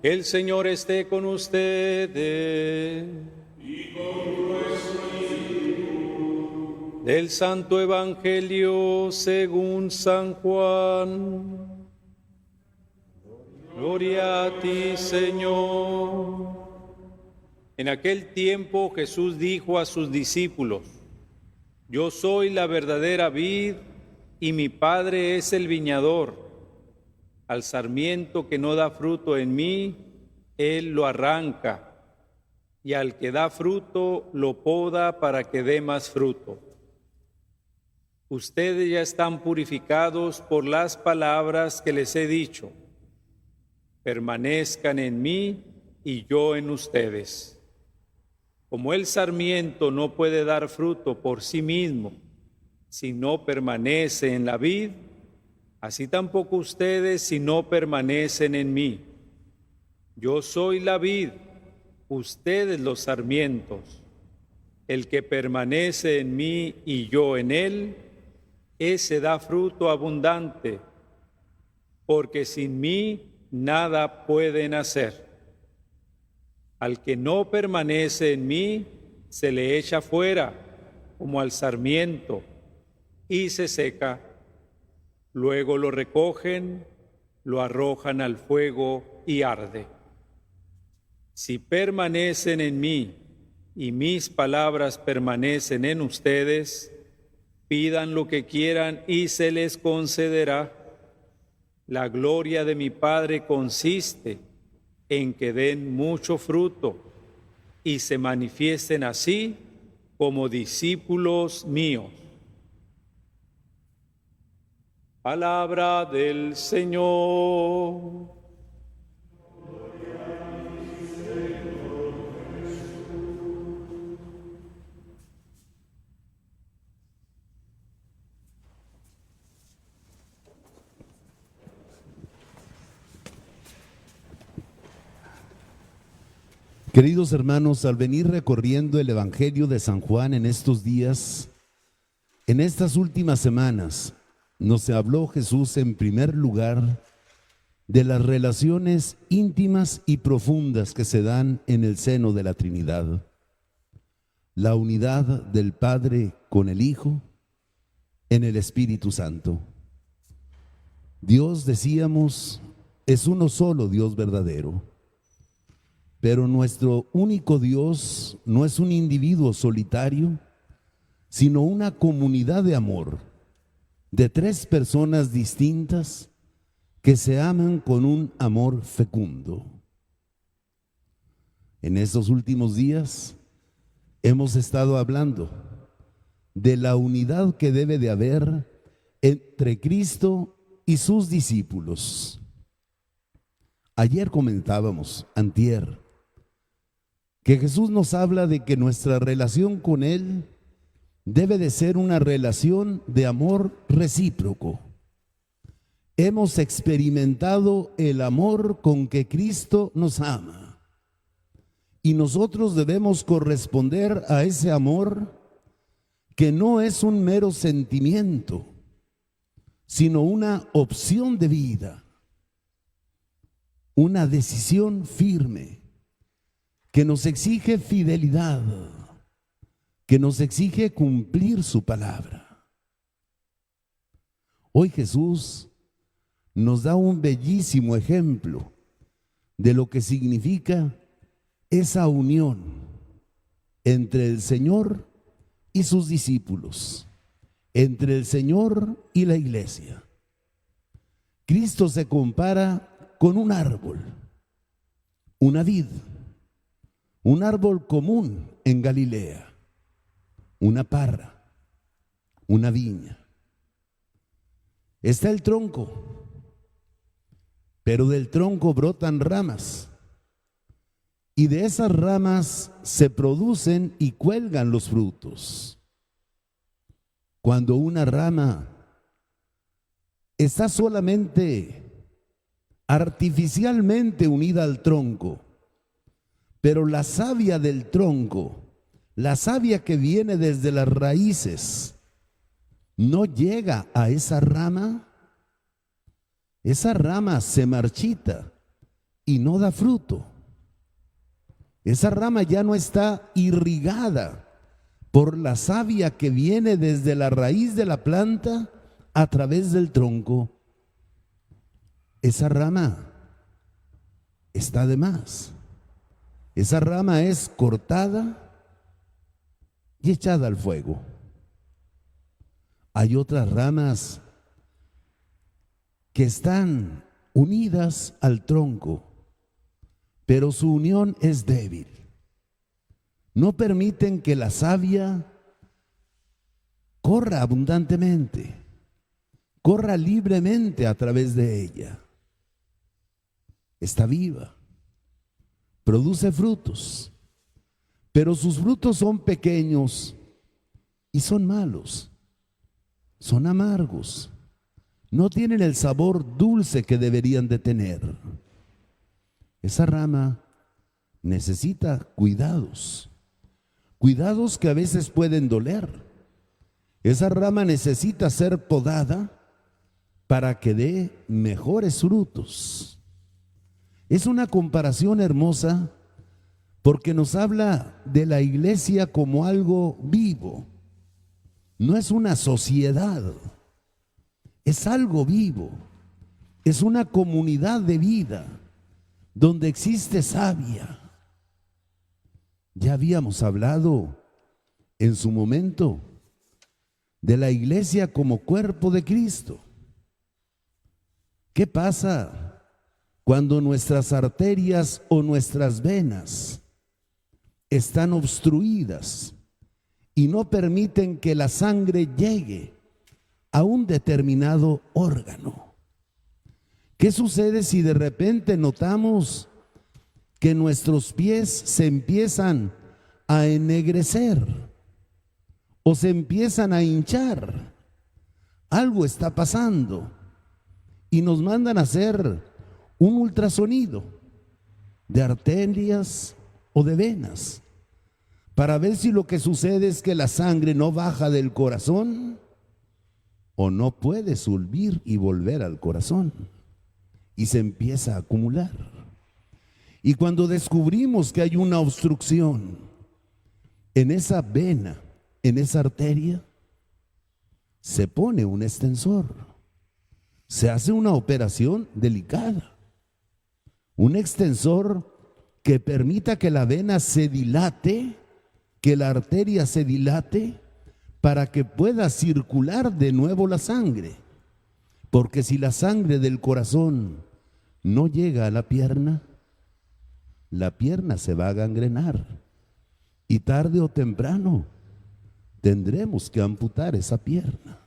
El Señor esté con ustedes. Y con nuestro espíritu. Del Santo Evangelio según San Juan. Gloria a ti, Señor. En aquel tiempo Jesús dijo a sus discípulos: Yo soy la verdadera vid y mi Padre es el viñador. Al sarmiento que no da fruto en mí, Él lo arranca, y al que da fruto lo poda para que dé más fruto. Ustedes ya están purificados por las palabras que les he dicho. Permanezcan en mí y yo en ustedes. Como el sarmiento no puede dar fruto por sí mismo si no permanece en la vid, así tampoco ustedes si no permanecen en mí. Yo soy la vid, ustedes los sarmientos. El que permanece en mí y yo en él, ese da fruto abundante, porque sin mí nada pueden hacer. Al que no permanece en mí, se le echa fuera, como al sarmiento, y se seca. Luego lo recogen, lo arrojan al fuego y arde. Si permanecen en mí y mis palabras permanecen en ustedes, pidan lo que quieran y se les concederá. La gloria de mi Padre consiste en que den mucho fruto y se manifiesten así como discípulos míos. Palabra del Señor. Queridos hermanos, al venir recorriendo el Evangelio de San Juan en estos días, en estas últimas semanas, nos habló Jesús en primer lugar de las relaciones íntimas y profundas que se dan en el seno de la Trinidad. La unidad del Padre con el Hijo en el Espíritu Santo. Dios, decíamos, es uno solo Dios verdadero. Pero nuestro único Dios no es un individuo solitario, sino una comunidad de amor, de tres personas distintas que se aman con un amor fecundo. En estos últimos días hemos estado hablando de la unidad que debe de haber entre Cristo y sus discípulos. Ayer comentábamos, antier, que Jesús nos habla de que nuestra relación con Él debe de ser una relación de amor recíproco. Hemos experimentado el amor con que Cristo nos ama y nosotros debemos corresponder a ese amor que no es un mero sentimiento, sino una opción de vida, una decisión firme que nos exige fidelidad, que nos exige cumplir su palabra. Hoy Jesús nos da un bellísimo ejemplo de lo que significa esa unión entre el Señor y sus discípulos, entre el Señor y la iglesia. Cristo se compara con un árbol, una vid, un árbol común en Galilea, una parra, una viña. Está el tronco, pero del tronco brotan ramas, y de esas ramas se producen y cuelgan los frutos. Cuando una rama está solamente artificialmente unida al tronco, pero la savia del tronco, la savia que viene desde las raíces, no llega a esa rama se marchita y no da fruto. Esa rama ya no está irrigada por la savia que viene desde la raíz de la planta a través del tronco. Esa rama está de más. Esa rama es cortada y echada al fuego. Hay otras ramas que están unidas al tronco, pero su unión es débil. No permiten que la savia corra abundantemente, corra libremente a través de ella. Está viva, produce frutos, pero sus frutos son pequeños y son malos, son amargos, no tienen el sabor dulce que deberían de tener. Esa rama necesita cuidados, cuidados que a veces pueden doler. Esa rama necesita ser podada para que dé mejores frutos. Es una comparación hermosa porque nos habla de la iglesia como algo vivo. No es una sociedad, es algo vivo. Es una comunidad de vida donde existe savia. Ya habíamos hablado en su momento de la iglesia como cuerpo de Cristo. ¿Qué pasa cuando nuestras arterias o nuestras venas están obstruidas y no permiten que la sangre llegue a un determinado órgano? ¿Qué sucede si de repente notamos que nuestros pies se empiezan a ennegrecer o se empiezan a hinchar? Algo está pasando y nos mandan a hacer un ultrasonido de arterias o de venas para ver si lo que sucede es que la sangre no baja del corazón o no puede subir y volver al corazón y se empieza a acumular. Y cuando descubrimos que hay una obstrucción en esa vena, en esa arteria, se pone un extensor, se hace una operación delicada. Un extensor que permita que la vena se dilate, que la arteria se dilate, para que pueda circular de nuevo la sangre. Porque si la sangre del corazón no llega a la pierna se va a gangrenar. Y tarde o temprano tendremos que amputar esa pierna.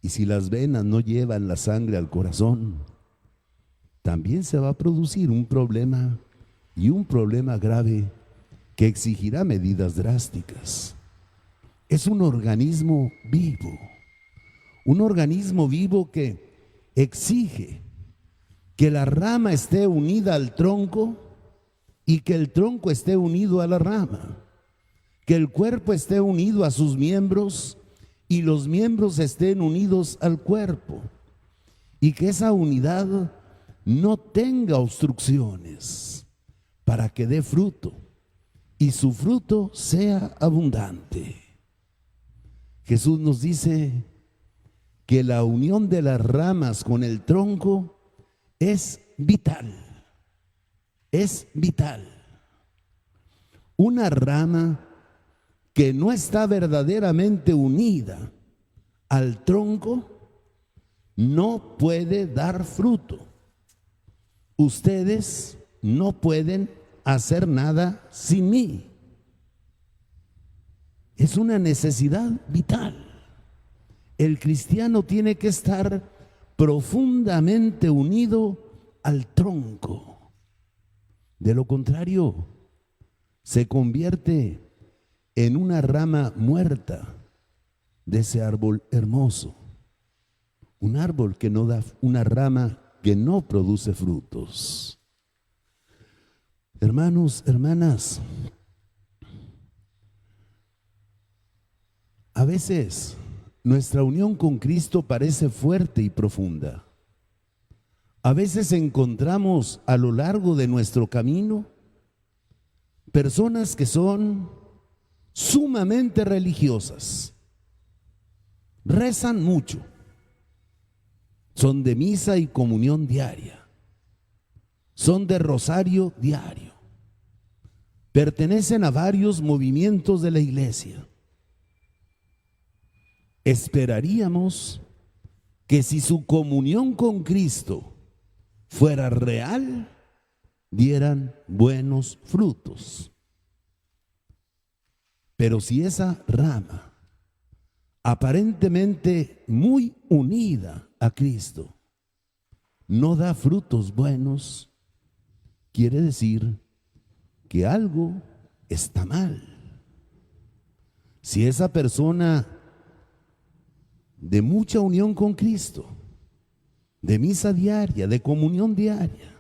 Y si las venas no llevan la sangre al corazón, también se va a producir un problema, y un problema grave que exigirá medidas drásticas. Es un organismo vivo que exige que la rama esté unida al tronco y que el tronco esté unido a la rama, que el cuerpo esté unido a sus miembros y los miembros estén unidos al cuerpo, y que esa unidad no tenga obstrucciones para que dé fruto y su fruto sea abundante. Jesús nos dice que la unión de las ramas con el tronco es vital, es vital. Una rama que no está verdaderamente unida al tronco no puede dar fruto. Ustedes no pueden hacer nada sin mí. Es una necesidad vital. El cristiano tiene que estar profundamente unido al tronco. De lo contrario, se convierte en una rama muerta de ese árbol hermoso. Un árbol que no da, una rama que no produce frutos. Hermanos, hermanas, a veces nuestra unión con Cristo parece fuerte y profunda. A veces encontramos a lo largo de nuestro camino personas que son sumamente religiosas, rezan mucho, son de misa y comunión diaria, son de rosario diario, pertenecen a varios movimientos de la iglesia. Esperaríamos que si su comunión con Cristo fuera real, dieran buenos frutos. Pero si esa rama, aparentemente muy unida a Cristo, no da frutos buenos, quiere decir que algo está mal. Si esa persona de mucha unión con Cristo, de misa diaria, de comunión diaria,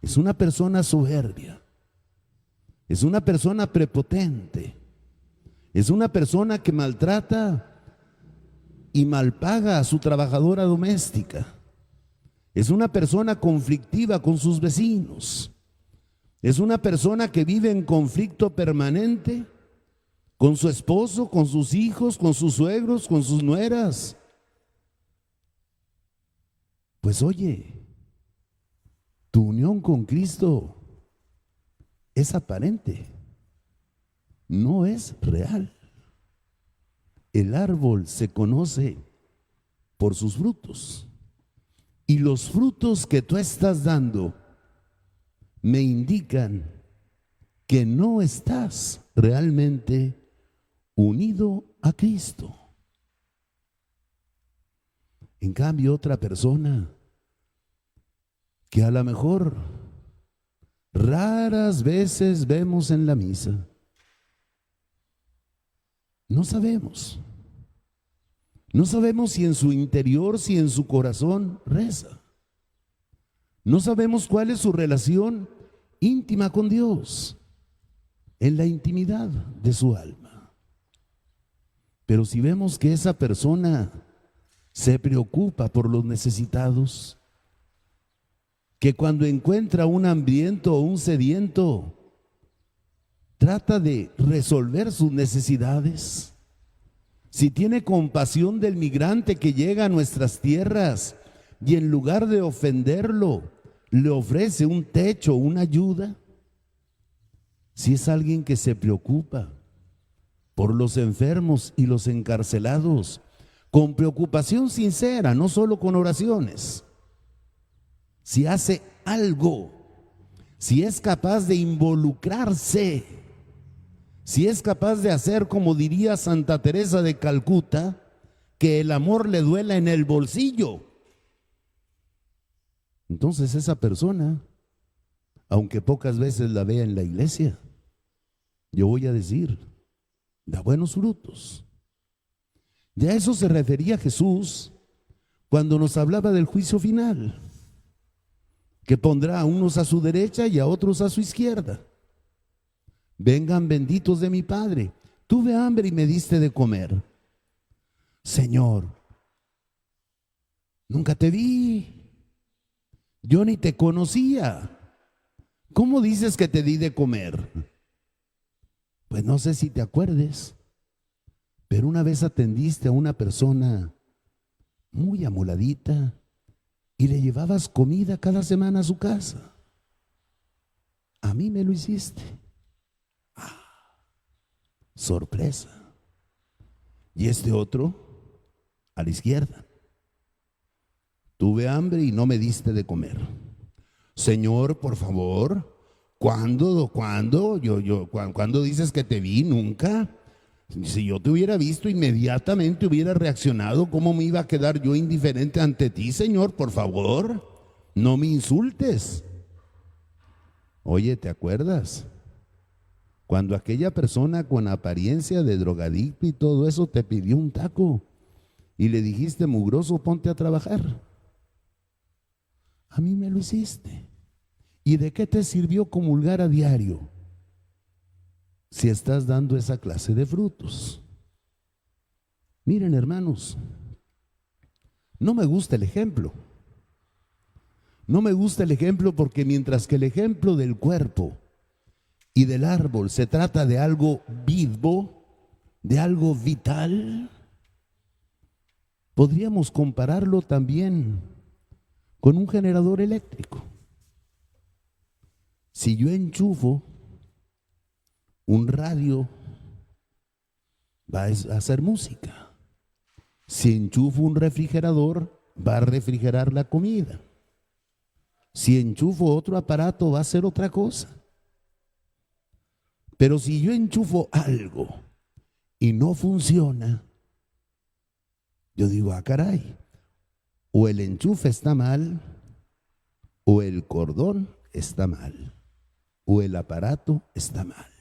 es una persona soberbia, es una persona prepotente, es una persona que maltrata y malpaga a su trabajadora doméstica, es una persona conflictiva con sus vecinos, es una persona que vive en conflicto permanente con su esposo, con sus hijos, con sus suegros, con sus nueras. Pues oye, tu unión con Cristo es aparente, no es real. El árbol se conoce por sus frutos, y los frutos que tú estás dando me indican que no estás realmente unido a Cristo. En cambio, otra persona que a lo mejor raras veces vemos en la misa, no sabemos si en su interior, si en su corazón reza. No sabemos cuál es su relación íntima con Dios, en la intimidad de su alma. Pero si vemos que esa persona se preocupa por los necesitados, que cuando encuentra un hambriento o un sediento, trata de resolver sus necesidades, si tiene compasión del migrante que llega a nuestras tierras y en lugar de ofenderlo, le ofrece un techo, una ayuda, si es alguien que se preocupa por los enfermos y los encarcelados, con preocupación sincera, no solo con oraciones, si hace algo, si es capaz de involucrarse, si es capaz de hacer, como diría Santa Teresa de Calcuta, que el amor le duela en el bolsillo, entonces esa persona, aunque pocas veces la vea en la iglesia, yo voy a decir, da buenos frutos. Ya eso se refería Jesús cuando nos hablaba del juicio final, que pondrá a unos a su derecha y a otros a su izquierda. Vengan benditos de mi Padre, tuve hambre y me diste de comer. Señor, nunca te vi, yo ni te conocía. ¿Cómo dices que te di de comer? Pues no sé si te acuerdes, pero una vez atendiste a una persona muy amoladita y le llevabas comida cada semana a su casa. A mí me lo hiciste. Sorpresa. Y este otro a la izquierda. Tuve hambre y no me diste de comer. Señor, por favor, ¿cuándo dices que te vi? Nunca. Si yo te hubiera visto, inmediatamente hubiera reaccionado. ¿Cómo me iba a quedar yo indiferente ante ti, Señor? Por favor, no me insultes. Oye, ¿te acuerdas? Cuando aquella persona con apariencia de drogadicto y todo eso te pidió un taco y le dijiste, mugroso, ponte a trabajar. A mí me lo hiciste. ¿Y de qué te sirvió comulgar a diario si estás dando esa clase de frutos? Miren, hermanos, no me gusta el ejemplo, No me gusta el ejemplo porque mientras que el ejemplo del cuerpo y del árbol se trata de algo vivo, de algo vital, podríamos compararlo también con un generador eléctrico. Si yo enchufo un radio, va a hacer música. Si enchufo un refrigerador, va a refrigerar la comida. Si enchufo otro aparato, va a hacer otra cosa. Pero si yo enchufo algo y no funciona, yo digo, ah, caray, o el enchufe está mal, o el cordón está mal, o el aparato está mal.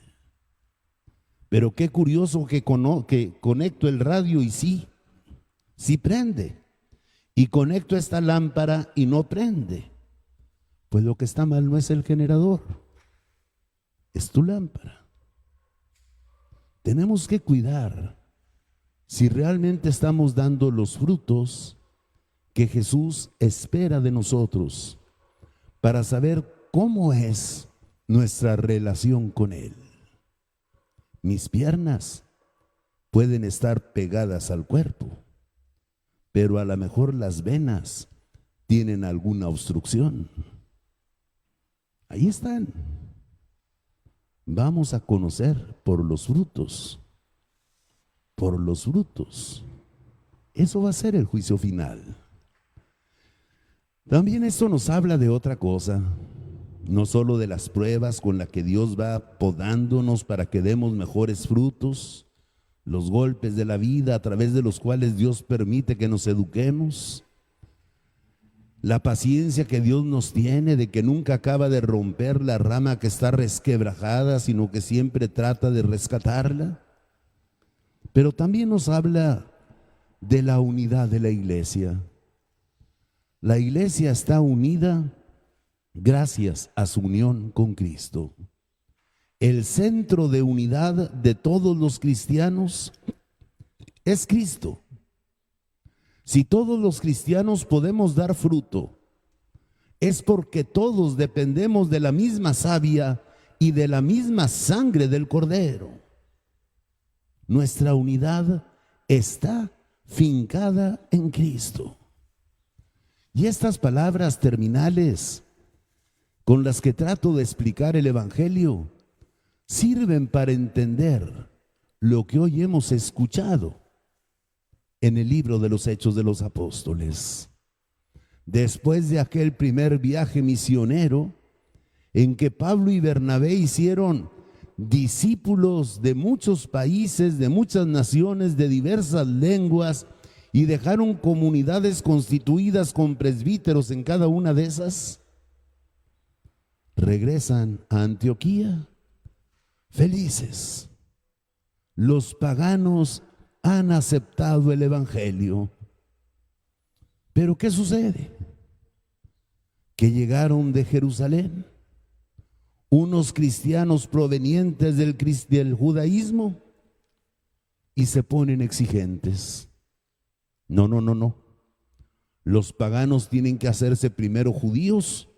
Pero qué curioso que conecto el radio y sí prende. Y conecto esta lámpara y no prende. Pues lo que está mal no es el generador, es tu lámpara. Tenemos que cuidar si realmente estamos dando los frutos que Jesús espera de nosotros para saber cómo es nuestra relación con Él. Mis piernas pueden estar pegadas al cuerpo, pero a lo mejor las venas tienen alguna obstrucción. Ahí están. Vamos a conocer por los frutos. Por los frutos. Eso va a ser el juicio final. También esto nos habla de otra cosa. No solo de las pruebas con las que Dios va podándonos para que demos mejores frutos, los golpes de la vida a través de los cuales Dios permite que nos eduquemos, la paciencia que Dios nos tiene de que nunca acaba de romper la rama que está resquebrajada, sino que siempre trata de rescatarla. Pero también nos habla de la unidad de la iglesia. La iglesia está unida gracias a su unión con Cristo. El centro de unidad de todos los cristianos es Cristo. Si todos los cristianos podemos dar fruto, es porque todos dependemos de la misma savia y de la misma sangre del Cordero. Nuestra unidad está fincada en Cristo. Y estas palabras terminales con las que trato de explicar el Evangelio sirven para entender lo que hoy hemos escuchado en el libro de los Hechos de los Apóstoles. Después de aquel primer viaje misionero en que Pablo y Bernabé hicieron discípulos de muchos países, de muchas naciones, de diversas lenguas, y dejaron comunidades constituidas con presbíteros en cada una de esas, regresan a Antioquía felices. Los paganos han aceptado el Evangelio. Pero ¿qué sucede? Que llegaron de Jerusalén unos cristianos provenientes del judaísmo y se ponen exigentes. No. Los paganos tienen que hacerse primero judíos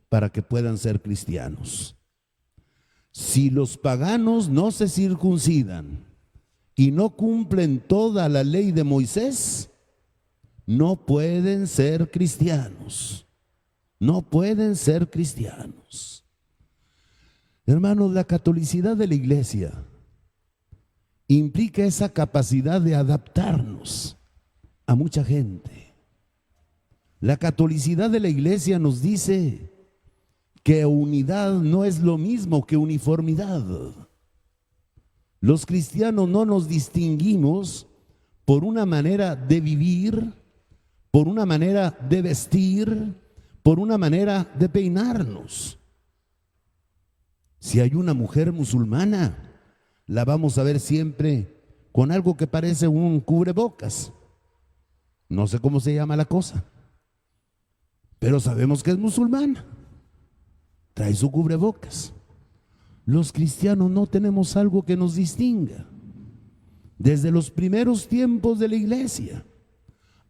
para que puedan ser cristianos. Si los paganos no se circuncidan y no cumplen toda la ley de Moisés, no pueden ser cristianos. No pueden ser cristianos. Hermanos, la catolicidad de la iglesia implica esa capacidad de adaptarnos a mucha gente. La catolicidad de la iglesia nos dice que unidad no es lo mismo que uniformidad. Los cristianos no nos distinguimos por una manera de vivir, por una manera de vestir, por una manera de peinarnos. Si hay una mujer musulmana, la vamos a ver siempre con algo que parece un cubrebocas. No sé cómo se llama la cosa, pero sabemos que es musulmana. Trae su cubrebocas. Los cristianos no tenemos algo que nos distinga. Desde los primeros tiempos de la iglesia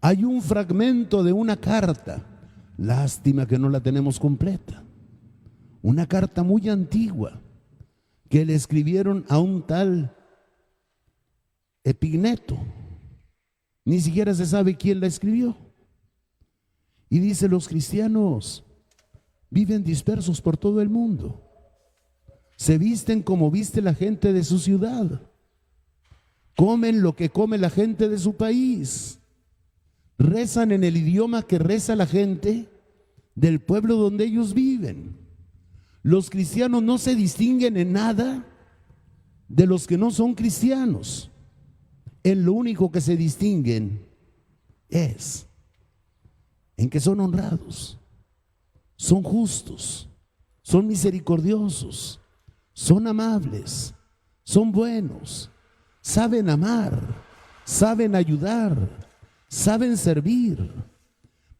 hay un fragmento de una carta Lástima que no la tenemos completa. Una carta muy antigua que le escribieron a un tal Epigneto. Ni siquiera se sabe quién la escribió. Y dice: los cristianos viven dispersos por todo el mundo. Se visten como viste la gente de su ciudad. Comen lo que come la gente de su país. Rezan en el idioma que reza la gente del pueblo donde ellos viven. Los cristianos no se distinguen en nada de los que no son cristianos. En lo único que se distinguen es en que son honrados, son justos, son misericordiosos, son amables, son buenos, saben amar, saben ayudar, saben servir.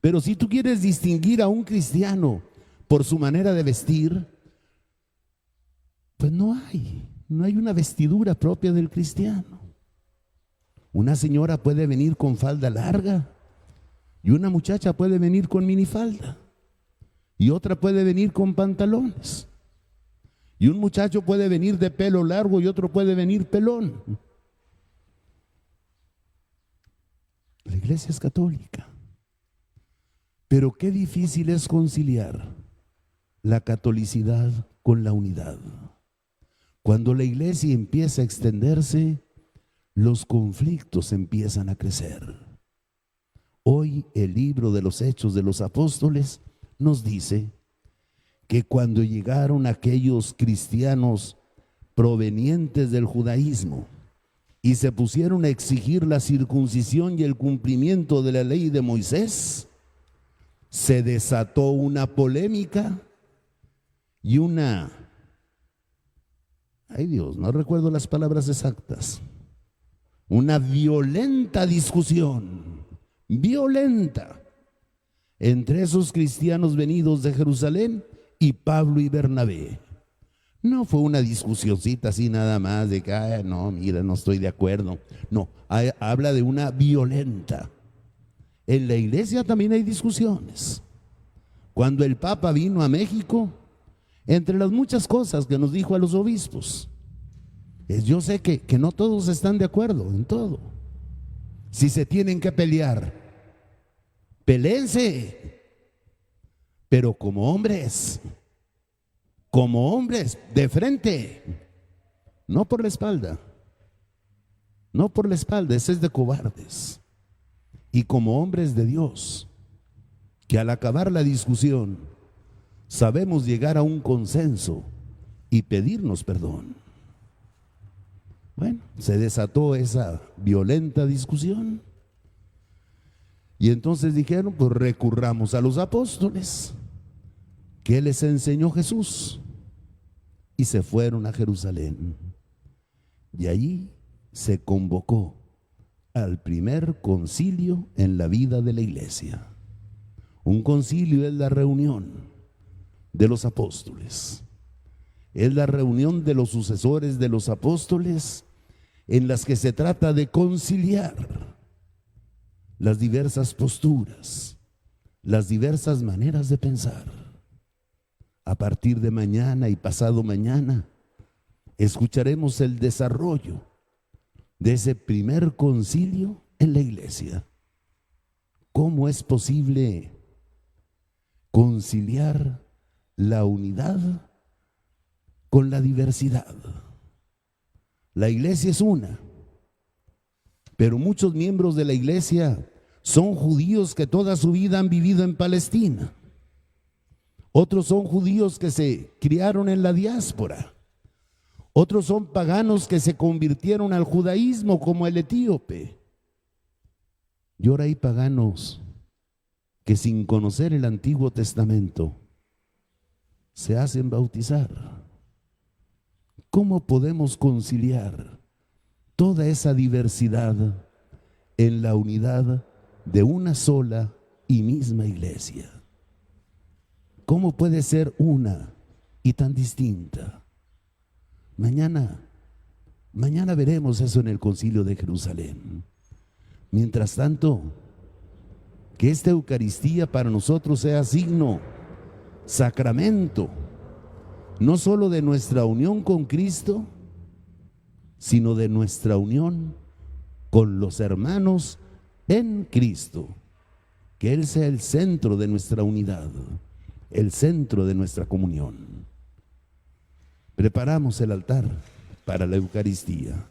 Pero si tú quieres distinguir a un cristiano por su manera de vestir, pues no hay una vestidura propia del cristiano. Una señora puede venir con falda larga y una muchacha puede venir con minifalda y otra puede venir con pantalones. Y un muchacho puede venir de pelo largo y otro puede venir pelón. La iglesia es católica. Pero qué difícil es conciliar la catolicidad con la unidad. Cuando la iglesia empieza a extenderse, los conflictos empiezan a crecer. Hoy el libro de los Hechos de los Apóstoles nos dice que cuando llegaron aquellos cristianos provenientes del judaísmo y se pusieron a exigir la circuncisión y el cumplimiento de la ley de Moisés, se desató una polémica y ay Dios, no recuerdo las palabras exactas, una violenta discusión, violenta, entre esos cristianos venidos de Jerusalén y Pablo y Bernabé. No fue una discusioncita así nada más de que, no, mira, no estoy de acuerdo. No, habla de una violenta. En la iglesia también hay discusiones. Cuando el Papa vino a México, entre las muchas cosas que nos dijo a los obispos, yo sé que no todos están de acuerdo en todo. Si se tienen que pelear, peléense, pero como hombres, de frente, no por la espalda, no por la espalda, ese es de cobardes. Y como hombres de Dios, que al acabar la discusión sabemos llegar a un consenso y pedirnos perdón. Bueno, se desató esa violenta discusión y entonces dijeron, pues recurramos a los apóstoles. ¿Qué les enseñó Jesús? Y se fueron a Jerusalén. Y allí se convocó al primer concilio en la vida de la iglesia. Un concilio es la reunión de los apóstoles. Es la reunión de los sucesores de los apóstoles en las que se trata de conciliar las diversas posturas, las diversas maneras de pensar. A partir de mañana y pasado mañana escucharemos el desarrollo de ese primer concilio en la iglesia. ¿Cómo es posible conciliar la unidad con la diversidad? La iglesia es una, pero muchos miembros de la iglesia son judíos que toda su vida han vivido en Palestina. Otros son judíos que se criaron en la diáspora. Otros son paganos que se convirtieron al judaísmo, como el etíope. Y ahora hay paganos que sin conocer el Antiguo Testamento se hacen bautizar. ¿Cómo podemos conciliar toda esa diversidad en la unidad de una sola y misma iglesia? ¿Cómo puede ser una y tan distinta? Mañana veremos eso en el Concilio de Jerusalén. Mientras tanto, Que esta Eucaristía para nosotros sea signo, sacramento, no solo de nuestra unión con Cristo, sino de nuestra unión con los hermanos en Cristo. Que Él sea el centro de nuestra unidad, el centro de nuestra comunión. Preparamos el altar para la Eucaristía.